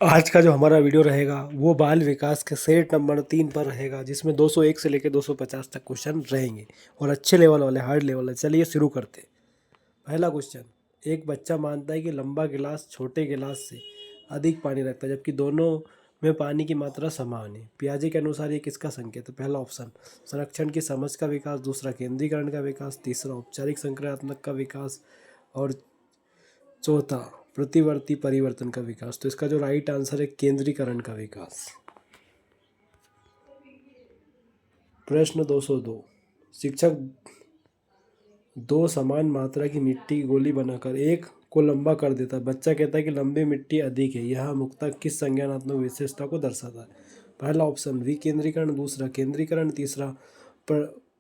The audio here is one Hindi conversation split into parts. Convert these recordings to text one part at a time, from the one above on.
आज का जो हमारा वीडियो रहेगा वो बाल विकास के सेट नंबर 3 पर रहेगा, जिसमें 201 से लेकर 250 तक क्वेश्चन रहेंगे और अच्छे लेवल वाले, हार्ड लेवल वाले। चलिए शुरू करते हैं। पहला क्वेश्चन। एक बच्चा मानता है कि लंबा गिलास छोटे गिलास से अधिक पानी रखता है, जबकि दोनों में पानी की मात्रा समान है। पियाजे के अनुसार ये किसका संकेत है? पहला ऑप्शन संरक्षण की समझ का विकास, दूसरा केंद्रीकरण का विकास, तीसरा औपचारिक संक्रियात्मक का विकास और चौथा प्रतिवर्ती परिवर्तन का विकास। तो इसका जो राइट आंसर है केंद्रीकरण का विकास। प्रश्न 202। शिक्षक दो समान मात्रा की मिट्टी की गोली बनाकर एक को लंबा कर देता है। बच्चा कहता है कि लंबी मिट्टी अधिक है। यह मुक्तक किस संज्ञानात्मक विशेषता को दर्शाता है? पहला ऑप्शन विकेंद्रीकरण, दूसरा केंद्रीकरण, तीसरा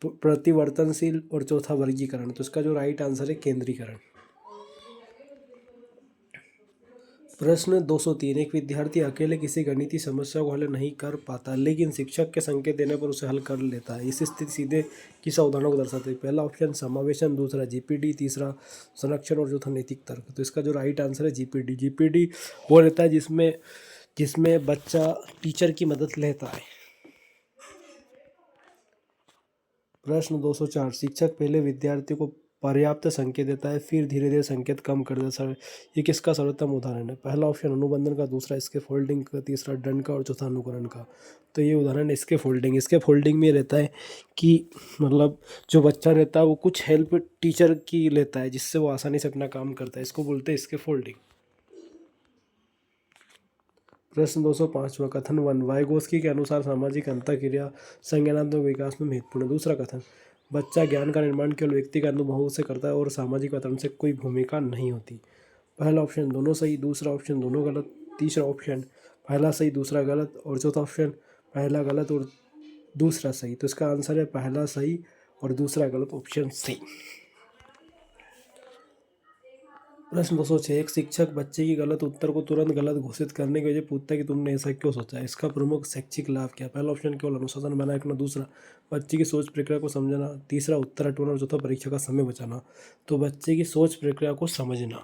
प्रतिवर्तनशील और चौथा वर्गीकरण। तो इसका जो राइट आंसर है केंद्रीकरण। प्रश्न 203। एक विद्यार्थी अकेले किसी गणितीय समस्या को हल नहीं कर पाता, लेकिन शिक्षक के संकेत देने पर उसे हल कर लेता है। इस स्थिति सीधे किस अवधारणा को दर्शाती है? पहला ऑप्शन समावेशन, दूसरा जीपीडी, तीसरा संरक्षण और चौथा नैतिक तर्क। तो इसका जो राइट आंसर है जीपीडी। जीपीडी वो रहता है जिसमें जिसमें बच्चा टीचर की मदद लेता है। प्रश्न 204। शिक्षक पहले विद्यार्थी को पर्याप्त संकेत देता है, फिर धीरे धीरे संकेत कम कर देता है। ये किसका सर्वोत्तम उदाहरण है? पहला ऑप्शन अनुबंधन का, दूसरा इसके फोल्डिंग का, तीसरा दंड का और चौथा अनुकरण का। तो ये उदाहरण इसके फोल्डिंग। इसके फोल्डिंग में रहता है कि मतलब जो बच्चा रहता है वो कुछ हेल्प टीचर की लेता है, जिससे वो आसानी से अपना काम करता है। इसको बोलते हैं इसके फोल्डिंग। प्रश्न 205। कथन 1। वाइगोस्की के अनुसार सामाजिक अंतःक्रिया संज्ञानात्मक विकास में महत्वपूर्ण है। दूसरा कथन बच्चा ज्ञान का निर्माण केवल व्यक्ति के अनुभव से करता है और सामाजिक वातावरण से कोई भूमिका नहीं होती। पहला ऑप्शन दोनों सही, दूसरा ऑप्शन दोनों गलत, तीसरा ऑप्शन पहला सही दूसरा गलत और चौथा ऑप्शन पहला गलत और दूसरा सही। तो इसका आंसर है पहला सही और दूसरा गलत, ऑप्शन सी। प्रश्न 206। एक शिक्षक बच्चे की गलत उत्तर को तुरंत गलत घोषित करने की वजह पूछता है कि तुमने ऐसा क्यों सोचा है। इसका प्रमुख शैक्षिक लाभ क्या? पहला ऑप्शन केवल अनुशासन बनाए रखना, दूसरा बच्चे की सोच प्रक्रिया को समझना, तीसरा उत्तर हटवाना और चौथा परीक्षा का समय बचाना। तो बच्चे की सोच प्रक्रिया को समझना।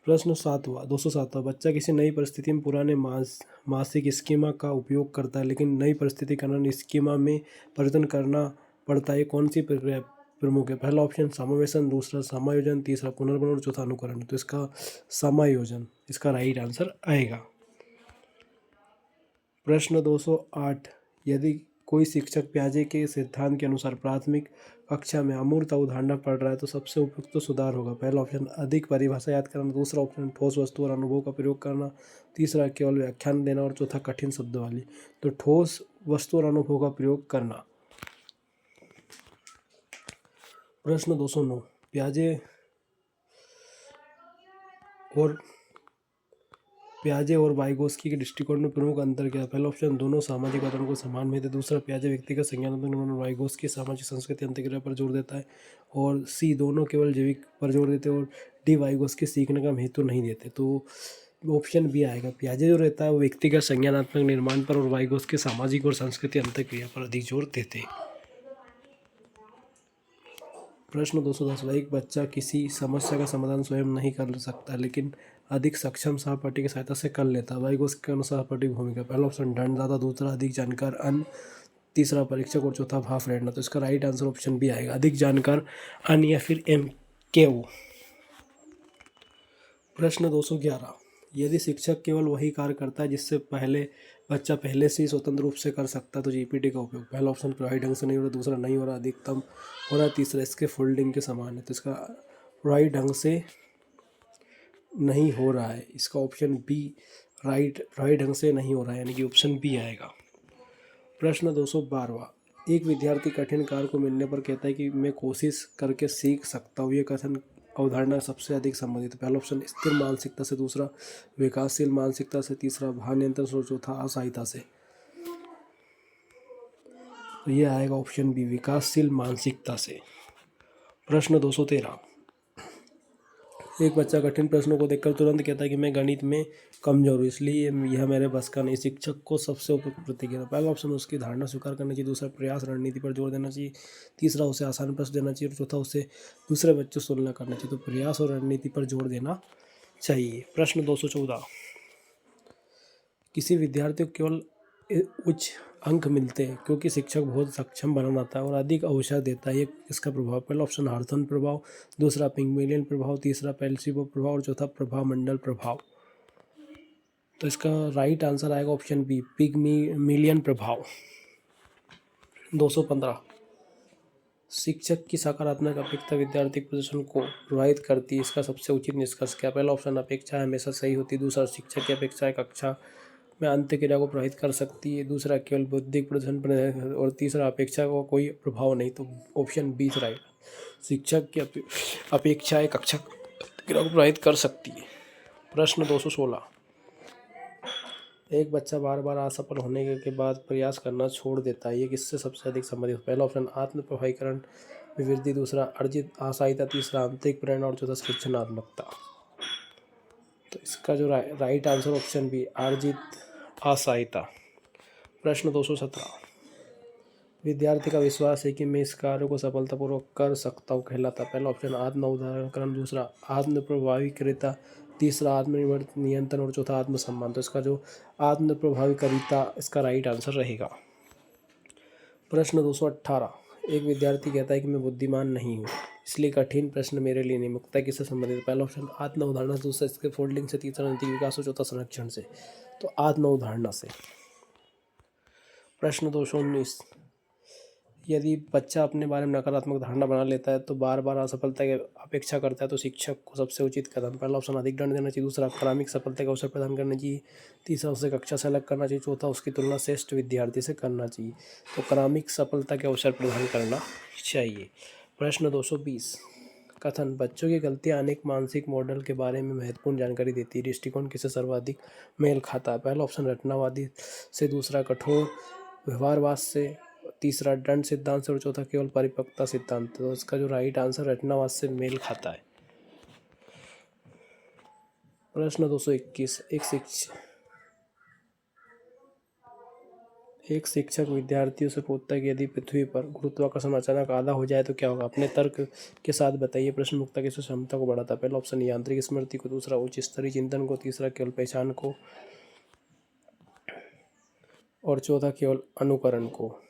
प्रश्न 207। बच्चा किसी नई परिस्थिति में पुराने मासिक स्कीमा का उपयोग करता है, लेकिन नई परिस्थिति के कारण स्कीमा में परिवर्तन करना पड़ता है। कौन सी प्रक्रिया प्रमुख है? पहला ऑप्शन समावेशन, दूसरा समायोजन, तीसरा पुनर्बन और चौथा अनुकरण। तो इसका समायोजन इसका राइट आंसर आएगा। प्रश्न 208। यदि कोई शिक्षक पियाजे के सिद्धांत के अनुसार प्राथमिक कक्षा में अमूर्त अवधारणा पढ़ रहा है तो सबसे उपयुक्त तो सुधार होगा। पहला ऑप्शन अधिक परिभाषा याद करना, दूसरा ऑप्शन ठोस वस्तु और अनुभव का प्रयोग करना, तीसरा केवल व्याख्यान देना और चौथा कठिन शब्दावली। तो ठोस वस्तु और अनुभव का प्रयोग करना। प्रश्न 209। पियाजे और वाइगोस्की के दृष्टिकोण में प्रमुख अंतर क्या है? पहला ऑप्शन दोनों सामाजिक वातावरण को समान में थे, दूसरा पियाजे व्यक्तिगत संज्ञानात्मक निर्माण और वाइगोस्की सामाजिक संस्कृति अंतर्क्रिया पर जोर देता है, और सी दोनों केवल जैविक पर जोर देते हैं, और डी वाइगोस्की सीखने का महत्व नहीं देते। तो ऑप्शन बी आएगा। पियाजे जो रहता है वो व्यक्तिगत संज्ञानात्मक निर्माण पर और वाइगोस्की सामाजिक और सांस्कृतिक अंतर्क्रिया पर अधिक जोर देते हैं। प्रश्न 210। एक बच्चा किसी समस्या का समाधान स्वयं नहीं कर सकता, लेकिन अधिक सक्षम सहपाठी की सहायता से कर लेता है। वाइगोस्की के अनुसार सहपाठी की भूमिका। पहला ऑप्शन दंड दाता, दूसरा अधिक जानकार अन्य, तीसरा परीक्षक और चौथा भाप रेड़ना। तो इसका राइट आंसर ऑप्शन बी आएगा, अधिक जानकार अन्य या फिर MKO। प्रश्न 211। यदि शिक्षक केवल वही कार्य करता है जिससे बच्चा पहले से ही स्वतंत्र रूप से कर सकता है तो जीपीटी का उपयोग। पहला ऑप्शन प्रभावी ढंग से नहीं हो रहा, दूसरा नहीं हो रहा, अधिकतम हो रहा, तीसरा इसके फोल्डिंग के समान है। तो इसका प्रभावी ढंग से नहीं हो रहा है, इसका ऑप्शन बी प्रभावी ढंग से नहीं हो रहा है, यानी कि ऑप्शन बी आएगा। प्रश्न 212। एक विद्यार्थी कठिन कार्य को मिलने पर कहता है कि मैं कोशिश करके सीख सकता हूँ। ये कथन अवधारणा सबसे अधिक संबंधित है। पहला ऑप्शन स्थिर मानसिकता से, दूसरा विकासशील मानसिकता से, तीसरा भार नियंत्रण से और चौथा असहायता से। तो ये आएगा ऑप्शन बी, विकासशील मानसिकता से। प्रश्न 213। एक बच्चा कठिन प्रश्नों को देखकर तुरंत कहता है कि मैं गणित में कमजोर हूँ, इसलिए यह मेरे बस का नहीं। शिक्षक को सबसे उपयुक्त प्रतिक्रिया। पहला ऑप्शन उसकी धारणा स्वीकार करनी चाहिए, दूसरा प्रयास रणनीति पर जोर देना चाहिए, तीसरा उसे आसान प्रश्न देना चाहिए और चौथा उसे दूसरे बच्चों से तुलना करना चाहिए। तो प्रयास और रणनीति पर जोर देना चाहिए। प्रश्न 214, किसी विद्यार्थी को केवल उच्च अंक मिलते हैं क्योंकि शिक्षक बहुत सक्षम बनाता है और अधिक अवसर देता है। ये इसका प्रभाव, पहला ऑप्शन हार्थन प्रभाव, दूसरा पिग्मेलियन प्रभाव, तीसरा पेल्सिबो प्रभाव और चौथा प्रभाव मंडल प्रभाव। तो इसका राइट आंसर आएगा ऑप्शन बी, पिग्मेलियन प्रभाव। 215, शिक्षक की सकारात्मक अपेक्षा विद्यार्थी के प्रदर्शन को प्रभावित करती है। इसका सबसे उचित निष्कर्ष क्या? पहला ऑप्शन, अपेक्षा हमेशा सही होती है। दूसरा, शिक्षक की अपेक्षा कक्षा में अंत क्रिया को प्रभावित कर सकती है। दूसरा, केवल बौद्धिक प्रदर्शन पर। और तीसरा, अपेक्षा का कोई प्रभाव नहीं। तो ऑप्शन बी राइट, शिक्षक की अपेक्षाएं कक्षा क्रिया को प्रभावित कर सकती है। प्रश्न 216, एक बच्चा बार बार असफल होने के बाद प्रयास करना छोड़ देता है, ये किससे सबसे अधिक संबंधित? पहला ऑप्शन, आत्म प्रभावीकरण में वृद्धि, दूसरा अर्जित असहायता, तीसरा आंतरिक प्रेरणा और चौथा सृजनात्मकता। तो इसका जो राइट आंसर ऑप्शन बी, अर्जित असहायता। प्रश्न 217, विद्यार्थी का विश्वास है कि मैं इस कार्य को सफलतापूर्वक कर सकता हूँ कहलाता। पहला ऑप्शन, आत्म उदाहरण, दूसरा आत्म प्रभावीकरिता, तीसरा आत्मनिर्भर नियंत्रण और चौथा आत्मसम्मान। तो इसका जो आत्म प्रभावीकरिता इसका राइट आंसर रहेगा। प्रश्न 218, एक विद्यार्थी कहता है कि मैं बुद्धिमान नहीं हूँ इसलिए कठिन प्रश्न मेरे लिए नहीं। मुक्ता किससे संबंधित? पहला ऑप्शन, आत्म उदाहरण, दूसरा इसके फोल्डिंग से, तीसरा नैतिक विकास और चौथा संरक्षण से। तो आत्म उदाहरण से। प्रश्न 219, यदि बच्चा अपने बारे में नकारात्मक धारणा बना लेता है तो बार बार असफलता की अपेक्षा करता है तो शिक्षक को सबसे उचित कदम? पहला ऑप्शन, अधिक दंड देना चाहिए, दूसरा क्रमिक सफलता का अवसर प्रदान करना चाहिए, तीसरा उसे कक्षा से अलग करना चाहिए, चौथा उसकी तुलना श्रेष्ठ विद्यार्थी से करना चाहिए। तो क्रमिक सफलता के अवसर प्रदान करना चाहिए। प्रश्न 220, कथन, बच्चों की गलतियां अनेक मानसिक मॉडल के बारे में महत्वपूर्ण जानकारी देती है, दृष्टिकोण किसे सर्वाधिक मेल खाता है? पहला ऑप्शन, रचनावादी से, दूसरा कठोर व्यवहारवाद से, तीसरा दंड सिद्धांत से और चौथा केवल परिपक्वता सिद्धांत। तो इसका जो राइट आंसर रचनावाद से मेल खाता है। प्रश्न 221, एक शिक्षक विद्यार्थियों से पूछता है कि यदि पृथ्वी पर गुरुत्वाकर्षण अचानक आधा हो जाए तो क्या होगा? अपने तर्क के साथ बताइए। प्रश्न मुक्ता किस क्षमता को बढ़ाता है? पहला ऑप्शन, यांत्रिक स्मृति को, दूसरा उच्च स्तरीय चिंतन को, तीसरा केवल पहचान को और चौथा केवल अनुकरण को।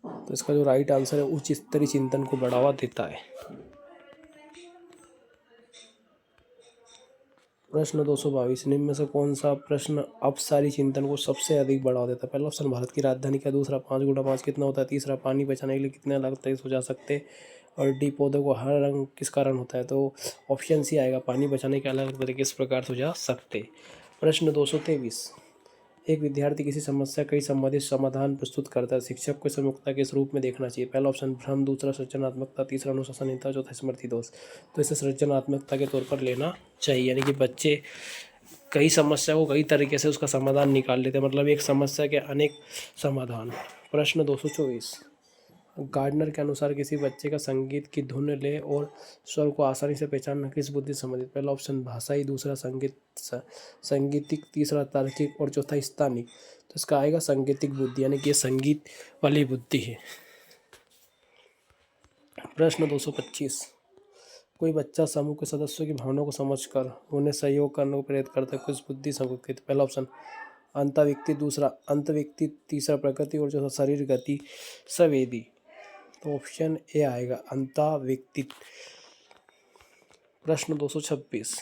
तो इसका जो राइट आंसर है उच्च स्तरीय चिंतन को बढ़ावा देता है। प्रश्न 222, निम्न में से कौन सा प्रश्न अपसारी चिंतन को सबसे अधिक बढ़ावा देता है? पहला ऑप्शन, भारत की राजधानी का, दूसरा 5 × 5 कितना होता है, तीसरा पानी बचाने के लिए कितने अलग तरीके से सुझा सकते, और डी, पौधों को हरा रंग किस कारण होता है? तो ऑप्शन सी आएगा, पानी बचाने के अलग तरीके इस प्रकार सुझा सकते। प्रश्न 223, एक विद्यार्थी किसी समस्या कई संबंधित समाधान प्रस्तुत करता है, शिक्षक को इसे मुक्ता के स्वरूप में देखना चाहिए। पहला ऑप्शन, भ्रम, दूसरा सृजनात्मकता, तीसरा अनुशासनहीनता, चौथा स्मृति दोष। तो इसे सृजनात्मकता के तौर पर लेना चाहिए, यानी कि बच्चे कई समस्या को कई तरीके से उसका समाधान निकाल लेते हैं, मतलब एक समस्या के अनेक समाधान। प्रश्न 224, गार्डनर के अनुसार किसी बच्चे का संगीत की धुन ले और स्वर को आसानी से पहचानना किस बुद्धि से संबंधित? पहला ऑप्शन, भाषाई, दूसरा संगीतिक, तीसरा तार्किक और चौथा स्थानिक। तो इसका आएगा सांकेतिक बुद्धि, यानी कि संगीत वाली बुद्धि है। प्रश्न 225, कोई बच्चा समूह के सदस्यों की भावनाओं को समझकर उन्हें सहयोग करने को प्रेरित करता है, किस बुद्धि संकेत? पहला ऑप्शन, अंतर्व्यक्ति, दूसरा अंतर्व्यक्ति, तीसरा प्रकृति और चौथा शरीर गति संवेदी। तो ऑप्शन ए आएगा, अंतर्व्यक्ति। प्रश्न 226,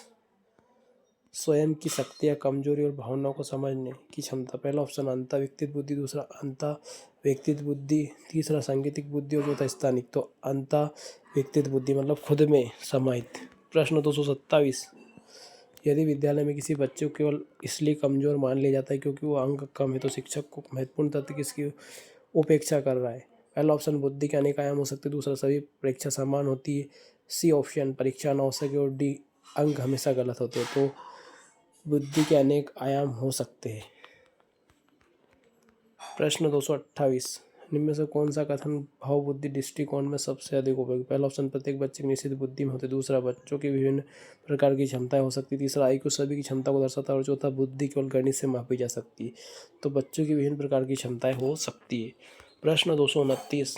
स्वयं की शक्तियाँ, कमजोरी और भावनाओं को समझने की क्षमता। पहला ऑप्शन, अंतर्व्यक्तित्व बुद्धि, दूसरा अंतर्व्यक्तित्व बुद्धि, तीसरा सांकेतिक बुद्धि और चौथा स्थानिक। तो अंतर्व्यक्तित्व बुद्धि मतलब खुद में समाहित। प्रश्न 227, यदि विद्यालय में किसी बच्चे को केवल इसलिए कमजोर मान लिया जाता है क्योंकि वो अंक कम है तो शिक्षक को महत्वपूर्ण तथ्य किसकी उपेक्षा कर रहा है? पहला ऑप्शन, बुद्धि के अनेक आयाम हो सकते, दूसरा सभी परीक्षा समान होती है, सी ऑप्शन, परीक्षा अनावश्यक है, और डी, अंक हमेशा गलत होते हैं। तो बुद्धि के अनेक आयाम हो सकते हैं। प्रश्न 228, निम्न में से कौन सा कथन भाव बुद्धि दृष्टिकोण में सबसे अधिक उपयोगी? पहला ऑप्शन, प्रत्येक बच्चे की निश्चित बुद्धि में होते, दूसरा बच्चों की विभिन्न प्रकार की क्षमताएं हो सकती, तीसरा आईक्यू सभी की क्षमता को दर्शाता है, और चौथा बुद्धि केवल गणित से मापी जा सकती है। तो बच्चों की विभिन्न प्रकार की क्षमताएं हो सकती है। प्रश्न 229,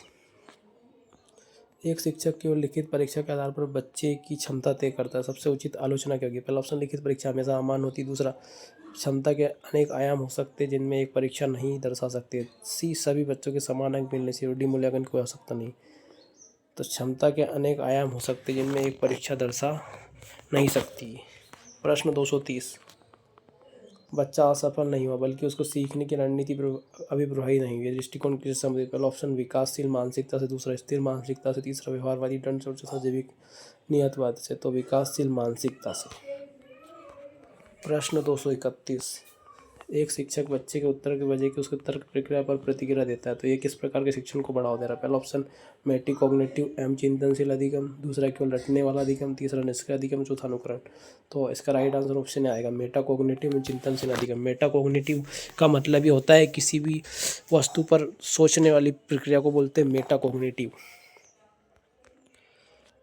एक शिक्षक केवल लिखित परीक्षा के आधार पर बच्चे की क्षमता तय करता है, सबसे उचित आलोचना क्या होगी? पहला ऑप्शन, लिखित परीक्षा हमेशा अमान होती। दूसरा, क्षमता के अनेक आयाम हो सकते हैं जिनमें एक परीक्षा नहीं दर्शा सकती। सी, सभी बच्चों के समान अंक मिलने से डी, मूल्यांकन कोई आवश्यकता नहीं। तो क्षमता के अनेक आयाम हो सकते हैं जिनमें एक परीक्षा दर्शा नहीं सकती। प्रश्न 230, बच्चा असफल नहीं हुआ बल्कि उसको सीखने की रणनीति अभी प्रभावी नहीं हुई, दृष्टिकोण किसे संबंधित? पहला ऑप्शन, विकासशील मानसिकता से। दूसरा, स्थिर मानसिकता से। तीसरा, व्यवहारवादी दंड से। और चौथा, जैविक नियतवाद से। तो विकासशील मानसिकता से। प्रश्न 231, एक शिक्षक बच्चे के उत्तर के बजाय कि उसके तर्क प्रक्रिया पर प्रतिक्रिया देता है, तो ये किस प्रकार के शिक्षण को बढ़ावा दे रहा है? पहला ऑप्शन, मेटाकॉग्निटिव एवं चिंतनशील अधिगम। दूसरा, केवल रटने वाला अधिगम। तीसरा, निष्क्रिय अधिगम। चौथा, अनुकरण। तो इसका राइट आंसर ऑप्शन आएगा मेटाकॉग्निटिव एवं चिंतनशील अधिगम। मेटाकॉग्निटिव का मतलब ये होता है किसी भी वस्तु पर सोचने वाली प्रक्रिया को बोलते हैं मेटाकॉग्निटिव।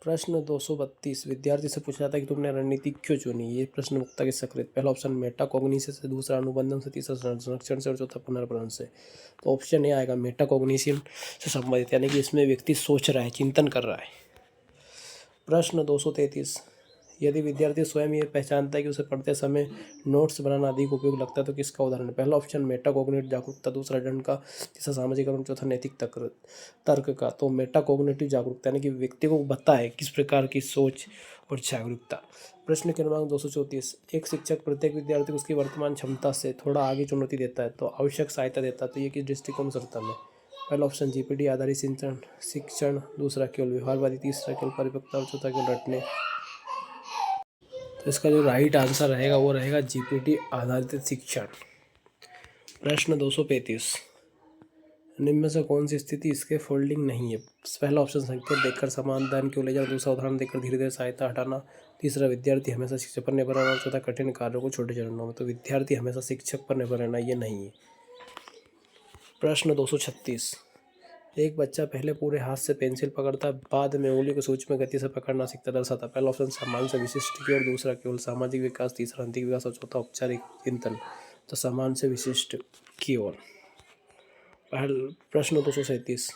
प्रश्न 232, विद्यार्थी से पूछा जाता है कि तुमने रणनीति क्यों चुनी? ये प्रश्न वक्ता के सकृत। पहला ऑप्शन, मेटाकॉग्निशन से। दूसरा, अनुबंधन से। तीसरा, संरक्षण से। और चौथा, पुनर्परण से। तो ऑप्शन ए आएगा मेटाकॉग्निशन से संबंधित, यानी कि इसमें व्यक्ति सोच रहा है, चिंतन कर रहा है। प्रश्न 233, यदि विद्यार्थी स्वयं ये पहचानता है कि उसे पढ़ते समय नोट्स बनाना अधिक उपयोग लगता है, तो किसका उदाहरण है? पहला ऑप्शन, मेटाकॉग्निटिव जागरूकता। दूसरा, दंड का। तीसरा, सामाजिकरण। चौथा, नैतिक तर्क का। तो मेटाकॉग्निटिव जागरूकता यानी कि व्यक्ति को बताए किस प्रकार की सोच और जागरूकता। प्रश्न क्रमांक 234, एक शिक्षक प्रत्येक विद्यार्थी को उसकी वर्तमान क्षमता से थोड़ा आगे चुनौती देता है तो आवश्यक सहायता देता है, तो ये किस दृष्टिकोण से होता है? पहला ऑप्शन, जीपीटी आधारित शिक्षण। दूसरा, केवल व्यवहारवादी। तीसरा, केवल परिपक्वता। और चौथा, केवल रटने। तो इसका जो राइट आंसर रहेगा वो रहेगा जीपीटी आधारित शिक्षण। प्रश्न 235, निम्न में से कौन सी स्थिति इसके फोल्डिंग नहीं है? पहला ऑप्शन, संकेत देकर समाधान क्यों ले जाना। दूसरा, उदाहरण देकर धीरे धीरे सहायता हटाना। तीसरा, विद्यार्थी हमेशा शिक्षक पर निर्भर रहना। चौथा, कठिन कार्यों को छोटे चरणों में। तो विद्यार्थी हमेशा शिक्षक पर निर्भर रहना ये नहीं है। प्रश्न 236, एक बच्चा पहले पूरे हाथ से पेंसिल पकड़ता, बाद में उंगली को सूक्ष्म गति से पकड़ना सीखता, दर्शाता। पहला ऑप्शन, सामान्य से विशिष्ट की ओर। दूसरा, केवल सामाजिक विकास। तीसरा, अंतिक विकास। और चौथा, औपचारिक चिंतन। तो सामान्य से विशिष्ट की ओर। प्रश्न 237,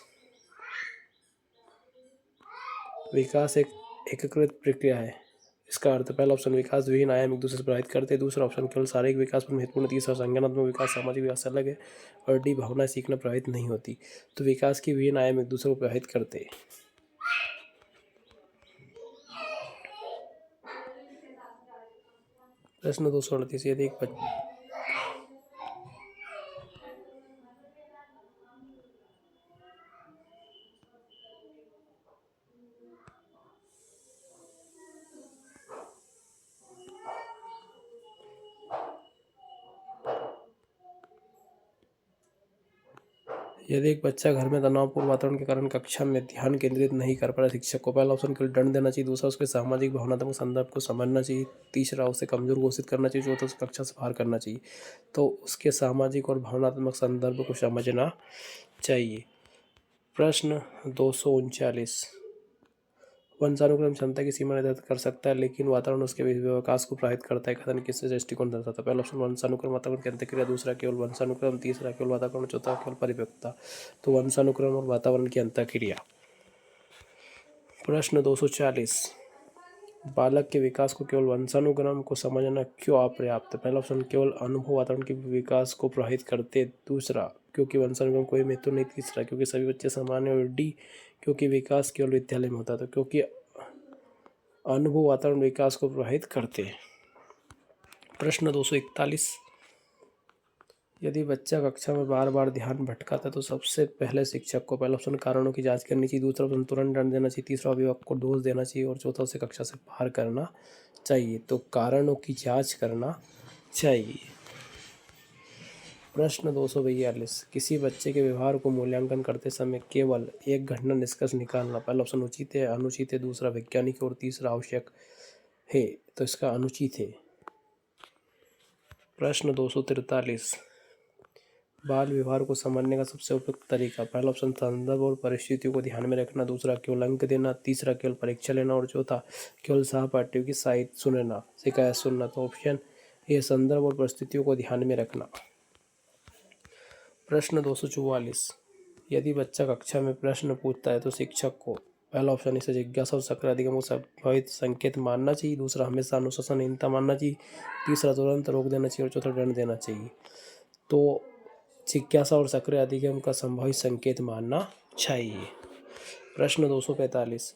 विकास एक एकीकृत प्रक्रिया है, इसका अर्थ? पहला ऑप्शन, विकास विभिन्न आयाम एक दूसरे से प्रभावित करते हैं। दूसरा ऑप्शन, केवल शारीरिक विकास पर महत्वपूर्ण। तीसरा, संज्ञानात्मक विकास। सामाजिक विकास अलग है। और डी, भावना सीखना प्रभावित नहीं होती। तो विकास की विभिन्न आयाम एक दूसरे को प्रभावित करते हैं। प्रश्न 238, यदि एक बच्चा घर में तनावपूर्ण वातावरण के कारण कक्षा में ध्यान केंद्रित नहीं कर पा रहा, शिक्षक को पहला ऑप्शन, केवल दंड देना चाहिए। दूसरा, उसके सामाजिक भावनात्मक संदर्भ को समझना चाहिए। तीसरा, उसे कमजोर घोषित करना चाहिए। चौथा, उसे कक्षा से बाहर करना चाहिए। तो उसके सामाजिक और भावनात्मक संदर्भ को समझना चाहिए। प्रश्न 239, वंशानुक्रम क्षमता की सीमा निर्धारित कर सकता है लेकिन वातावरण उसके विकास को प्रभावित करता है, कथन किससे दृष्टिकोण दर्शाता है? पहला ऑप्शन, वंशानुक्रम वातावरण की अंतःक्रिया। दूसरा, केवल वंशानुक्रम। तीसरा, केवल वातावरण। चौथा, केवल परिपक्वता। तो वंशानुक्रम और वातावरण की अंतःक्रिया। प्रश्न 240, बालक के विकास को केवल वंशानुक्रम को समझना क्यों अपर्याप्त? पहला ऑप्शन, केवल अनुभव वातावरण के विकास को प्रभावित करते। दूसरा, क्योंकि वंशानुक्रम कोई महत्व नहीं। तीसरा, क्योंकि सभी बच्चे समान हैं। और डी, क्योंकि विकास केवल विद्यालय में होता है। तो क्योंकि अनुभव वातावरण विकास को प्रभावित करते हैं। प्रश्न 241, यदि बच्चा कक्षा में बार बार ध्यान भटकाता है तो सबसे पहले शिक्षक को पहला ऑप्शन, कारणों की जांच करनी चाहिए। दूसरा ऑप्शन, तुरंत दंड देना चाहिए। तीसरा, अभिभावक को दोष देना चाहिए। और चौथा, उसे कक्षा से बाहर करना चाहिए। तो कारणों की जांच करना चाहिए। प्रश्न 242, किसी बच्चे के व्यवहार को मूल्यांकन करते समय केवल एक घटना निष्कर्ष निकालना, पहला ऑप्शन उचित है, अनुचित है। दूसरा, वैज्ञानिक। और तीसरा, आवश्यक है। तो इसका अनुचित है। प्रश्न 243, बाल व्यवहार को समझने का सबसे उपयुक्त तरीका, पहला ऑप्शन, संदर्भ और परिस्थितियों को ध्यान में रखना। दूसरा, केवल अंक देना। तीसरा, केवल परीक्षा लेना। और चौथा, केवल सहपाठियों की शिकायत सुनना। तो ऑप्शन ए, संदर्भ और परिस्थितियों को ध्यान में रखना। प्रश्न 244, यदि बच्चा कक्षा में प्रश्न पूछता है तो शिक्षक को पहला ऑप्शन इसे जिज्ञासा और सक्रिय अधिगम को संभावित संकेत मानना चाहिए, दूसरा हमेशा अनुशासनहीनता मानना चाहिए, तीसरा तुरंत रोक देना चाहिए और चौथा दंड देना चाहिए। तो जिज्ञासा और सक्रिय अधिगम का संभावित संकेत मानना चाहिए। प्रश्न 245,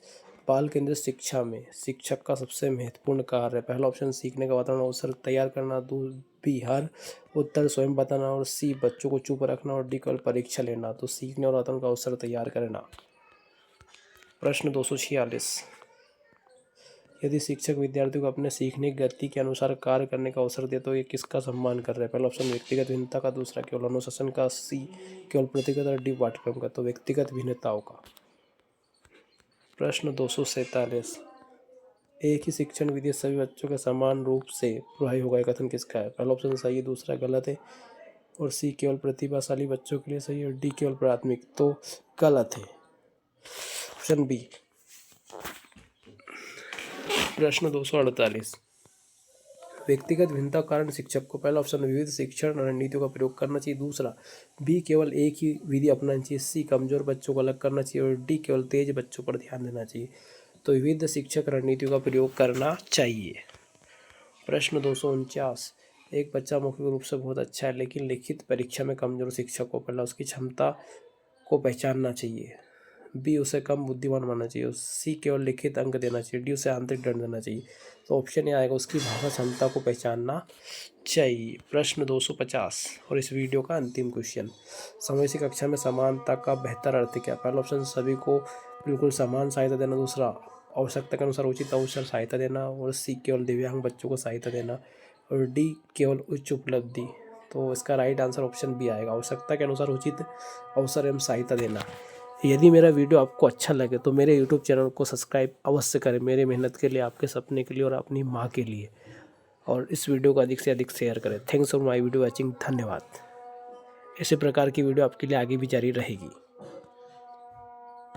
बाल केंद्रित शिक्षा में शिक्षक का सबसे महत्वपूर्ण कार्य। पहला ऑप्शन सीखने का वातावरण अवसर तैयार करना, बी हर उत्तर स्वयं बताना और सी बच्चों को चुप रखना और डी केवल परीक्षा लेना। तो सीखने और वातावरण का अवसर तैयार करना। प्रश्न 246, यदि शिक्षक विद्यार्थियों को अपने सीखने की गति के अनुसार कार्य करने का अवसर दे तो ये किसका सम्मान कर रहे हैं। पहला ऑप्शन व्यक्तिगत भिन्नता का, दूसरा केवल अनुशासन का, सी केवल प्रतिगत और डी पाठ्यक्रम का। तो व्यक्तिगत भिन्नताओं का। प्रश्न 247, एक ही शिक्षण विधि सभी बच्चों के समान रूप से प्रभावी होगा, यह कथन किसका है। पहला ऑप्शन सही है, दूसरा गलत है और सी केवल प्रतिभाशाली बच्चों के लिए सही है और डी केवल प्राथमिक। तो गलत है, ऑप्शन बी। प्रश्न 248, व्यक्तिगत भिन्नता के कारण शिक्षक को। पहला ऑप्शन विविध शिक्षण रणनीतियों का प्रयोग करना चाहिए, दूसरा बी केवल एक ही विधि अपनानी चाहिए, सी कमजोर बच्चों को अलग करना चाहिए और डी केवल तेज बच्चों पर ध्यान देना चाहिए। तो विविध शिक्षक रणनीतियों का प्रयोग करना चाहिए। प्रश्न 249, एक बच्चा मौखिक रूप से बहुत अच्छा है लेकिन लिखित परीक्षा में कमजोर। शिक्षक को पहला उसकी क्षमता को पहचानना चाहिए, बी उसे कम बुद्धिमान मानना चाहिए, सी केवल लिखित अंक देना चाहिए, डी उसे आंतरिक दंड देना चाहिए। तो ऑप्शन ए आएगा, उसकी भाषा क्षमता को पहचानना चाहिए। प्रश्न 250 और इस वीडियो का अंतिम क्वेश्चन, समावेशी कक्षा में समानता का बेहतर अर्थ क्या। पहला ऑप्शन सभी को बिल्कुल समान सहायता देना, दूसरा आवश्यकता के अनुसार उचित अवसर सहायता देना और सी केवल दिव्यांग बच्चों को सहायता देना और डी केवल उच्च उपलब्धि। तो इसका राइट आंसर ऑप्शन बी आएगा, आवश्यकता के अनुसार उचित अवसर एवं सहायता देना। यदि मेरा वीडियो आपको अच्छा लगे तो मेरे यूट्यूब चैनल को सब्सक्राइब अवश्य करें, मेरी मेहनत के लिए, आपके सपने के लिए और अपनी माँ के लिए। और इस वीडियो को अधिक से अधिक शेयर करें। Thanks for my video watching, धन्यवाद। इसी प्रकार की वीडियो आपके लिए आगे भी जारी रहेगी।